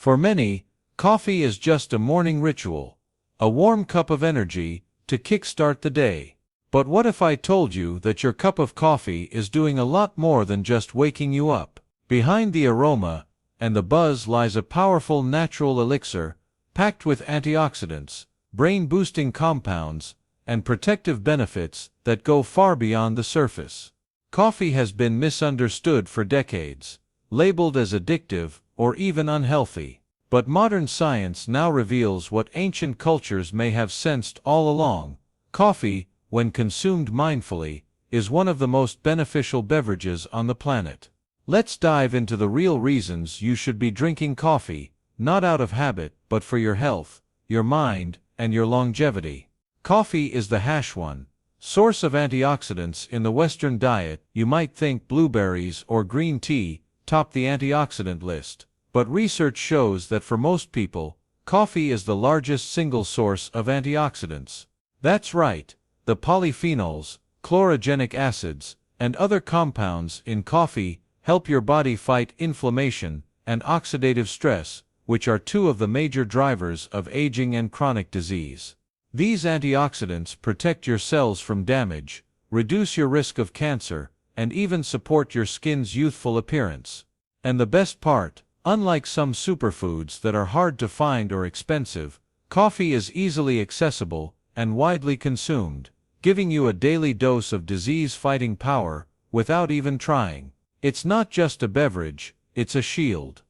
For many, coffee is just a morning ritual, a warm cup of energy to kickstart the day. But what if I told you that your cup of coffee is doing a lot more than just waking you up? Behind the aroma and the buzz lies a powerful natural elixir, packed with antioxidants, brain-boosting compounds, and protective benefits that go far beyond the surface. Coffee has been misunderstood for decades, labeled as addictive or even unhealthy. But modern science now reveals what ancient cultures may have sensed all along. Coffee, when consumed mindfully, is one of the most beneficial beverages on the planet. Let's dive into the real reasons you should be drinking coffee, not out of habit, but for your health, your mind, and your longevity. Coffee is the #1 source of antioxidants in the Western diet. You might think blueberries or green tea top the antioxidant list, but research shows that for most people, coffee is the largest single source of antioxidants. That's right, the polyphenols, chlorogenic acids, and other compounds in coffee help your body fight inflammation and oxidative stress, which are two of the major drivers of aging and chronic disease. These antioxidants protect your cells from damage, reduce your risk of cancer, and even support your skin's youthful appearance. And the best part, unlike some superfoods that are hard to find or expensive, coffee is easily accessible and widely consumed, giving you a daily dose of disease-fighting power without even trying. It's not just a beverage, it's a shield.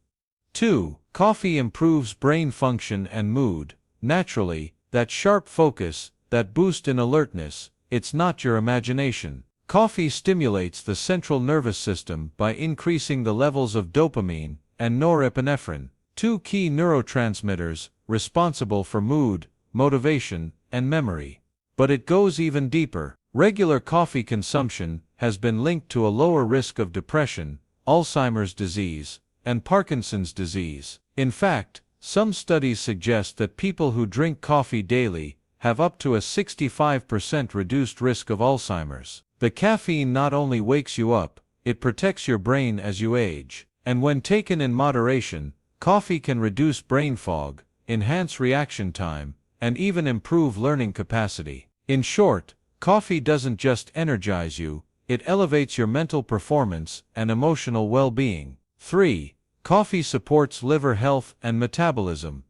2. Coffee improves brain function and mood. Naturally, that sharp focus, that boost in alertness, it's not your imagination. Coffee stimulates the central nervous system by increasing the levels of dopamine and norepinephrine, two key neurotransmitters responsible for mood, motivation, and memory. But it goes even deeper. Regular coffee consumption has been linked to a lower risk of depression, Alzheimer's disease, and Parkinson's disease. In fact, some studies suggest that people who drink coffee daily have up to a 65% reduced risk of Alzheimer's. The caffeine not only wakes you up, it protects your brain as you age. And when taken in moderation, coffee can reduce brain fog, enhance reaction time, and even improve learning capacity. In short, coffee doesn't just energize you, it elevates your mental performance and emotional well-being. 3. Coffee supports liver health and metabolism.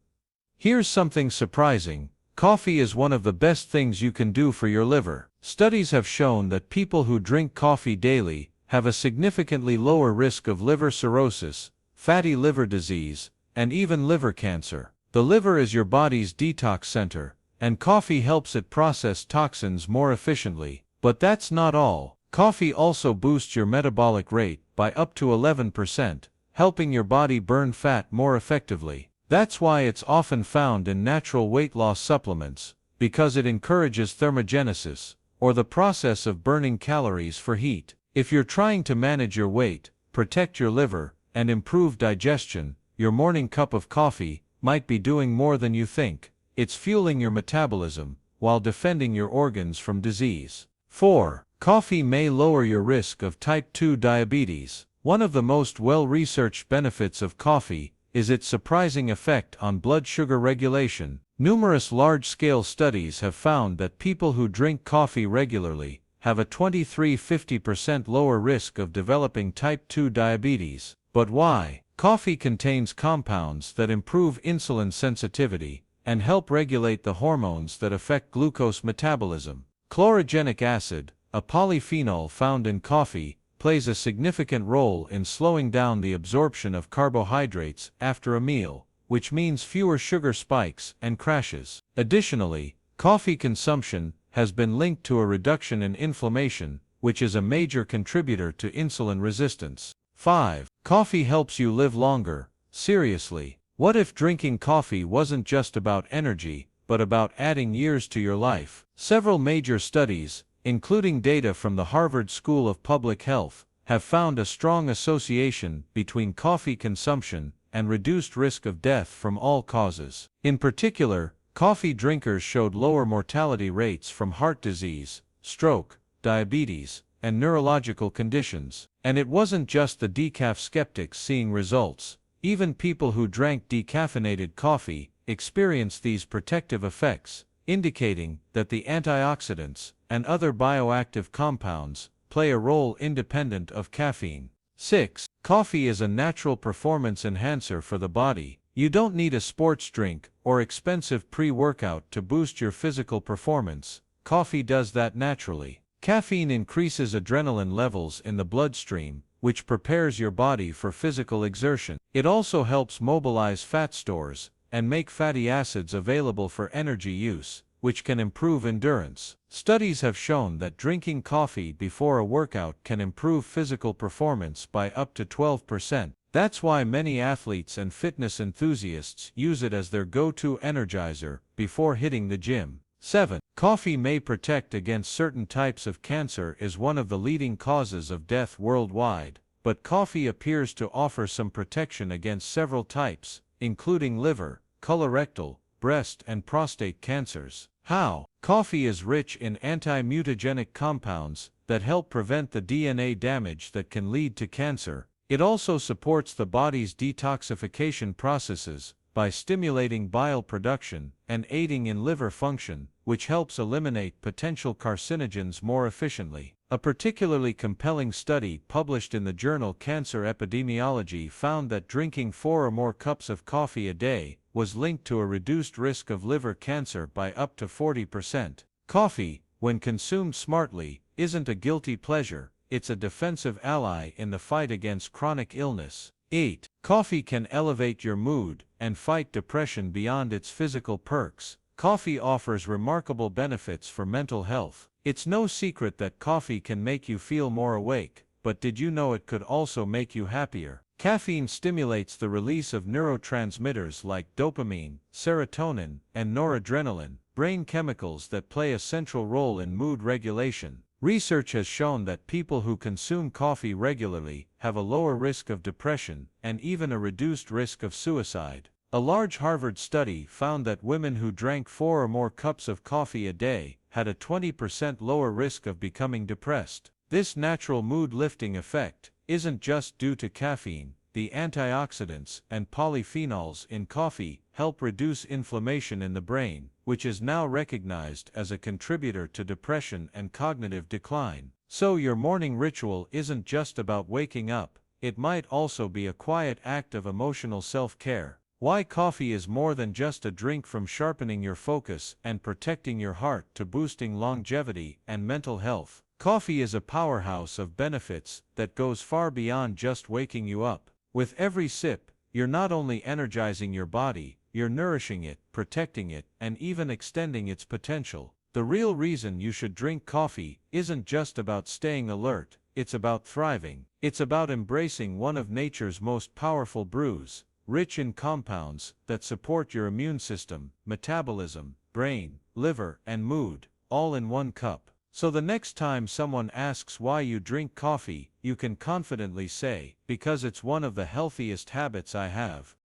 Here's something surprising. Coffee is one of the best things you can do for your liver. Studies have shown that people who drink coffee daily have a significantly lower risk of liver cirrhosis, fatty liver disease, and even liver cancer. The liver is your body's detox center, and coffee helps it process toxins more efficiently. But that's not all. Coffee also boosts your metabolic rate by up to 11%, helping your body burn fat more effectively. That's why it's often found in natural weight loss supplements, because it encourages thermogenesis, or the process of burning calories for heat. If you're trying to manage your weight, protect your liver, and improve digestion, your morning cup of coffee might be doing more than you think. It's fueling your metabolism, while defending your organs from disease. 4. Coffee may lower your risk of type 2 diabetes. One of the most well-researched benefits of coffee is its surprising effect on blood sugar regulation. Numerous large-scale studies have found that people who drink coffee regularly have a 23–50% lower risk of developing type 2 diabetes. But why? Coffee contains compounds that improve insulin sensitivity and help regulate the hormones that affect glucose metabolism. Chlorogenic acid, a polyphenol found in coffee, plays a significant role in slowing down the absorption of carbohydrates after a meal, which means fewer sugar spikes and crashes. Additionally, coffee consumption has been linked to a reduction in inflammation, which is a major contributor to insulin resistance. 5. Coffee helps you live longer. Seriously, what if drinking coffee wasn't just about energy, but about adding years to your life? Several major studies, including data from the Harvard School of Public Health, have found a strong association between coffee consumption and reduced risk of death from all causes. In particular, coffee drinkers showed lower mortality rates from heart disease, stroke, diabetes, and neurological conditions. And it wasn't just the decaf skeptics seeing results. Even people who drank decaffeinated coffee experience these protective effects, indicating that the antioxidants and other bioactive compounds play a role independent of caffeine. 6. Coffee is a natural performance enhancer for the body. You don't need a sports drink or expensive pre-workout to boost your physical performance. Coffee does that naturally. Caffeine increases adrenaline levels in the bloodstream, which prepares your body for physical exertion. It also helps mobilize fat stores and make fatty acids available for energy use, which can improve endurance. Studies have shown that drinking coffee before a workout can improve physical performance by up to 12%. That's why many athletes and fitness enthusiasts use it as their go-to energizer before hitting the gym. 7. Coffee may protect against certain types of cancer. Is one of the leading causes of death worldwide, but coffee appears to offer some protection against several types, including liver, colorectal, breast and prostate cancers. How? Coffee is rich in anti-mutagenic compounds that help prevent the DNA damage that can lead to cancer. It also supports the body's detoxification processes by stimulating bile production and aiding in liver function, which helps eliminate potential carcinogens more efficiently. A particularly compelling study published in the journal Cancer Epidemiology found that drinking 4 or more cups of coffee a day was linked to a reduced risk of liver cancer by up to 40%. Coffee, when consumed smartly, isn't a guilty pleasure, it's a defensive ally in the fight against chronic illness. 8. Coffee can elevate your mood and fight depression beyond its physical perks. Coffee offers remarkable benefits for mental health. It's no secret that coffee can make you feel more awake, but did you know it could also make you happier? Caffeine stimulates the release of neurotransmitters like dopamine, serotonin, and noradrenaline, brain chemicals that play a central role in mood regulation. Research has shown that people who consume coffee regularly have a lower risk of depression and even a reduced risk of suicide. A large Harvard study found that women who drank 4 or more cups of coffee a day had a 20% lower risk of becoming depressed. This natural mood-lifting effect isn't just due to caffeine. The antioxidants and polyphenols in coffee help reduce inflammation in the brain, which is now recognized as a contributor to depression and cognitive decline. So your morning ritual isn't just about waking up, it might also be a quiet act of emotional self-care. Why coffee is more than just a drink. From sharpening your focus and protecting your heart to boosting longevity and mental health, coffee is a powerhouse of benefits that goes far beyond just waking you up. With every sip, you're not only energizing your body, you're nourishing it, protecting it, and even extending its potential. The real reason you should drink coffee isn't just about staying alert, it's about thriving. It's about embracing one of nature's most powerful brews, rich in compounds that support your immune system, metabolism, brain, liver, and mood, all in one cup. So the next time someone asks why you drink coffee, you can confidently say, because it's one of the healthiest habits I have.